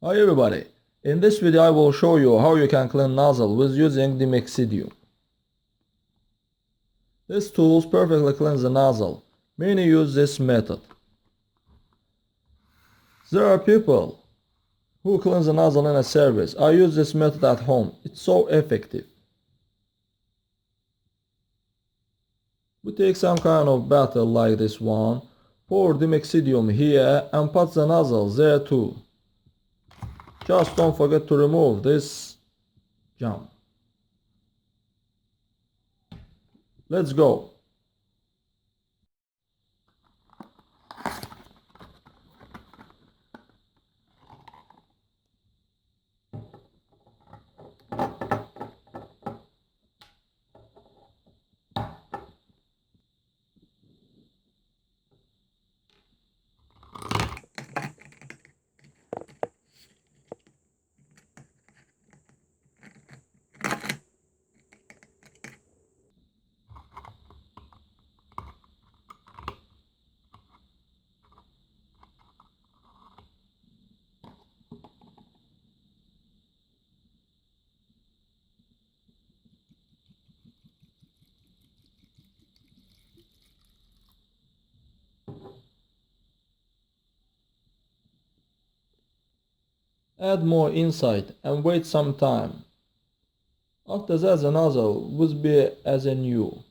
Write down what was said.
Hi everybody, in this video I will show you how you can clean nozzle with using Dimexium. This tool perfectly cleans the nozzle. Many use this method. There are people who clean the nozzle in a service. I use this method at home. It's so effective. We take some kind of bottle like this one, pour Dimexium here and put the nozzle there too. Just don't forget to remove this jump. Let's go. Add more inside and wait some time. After that the nozzle will be as new.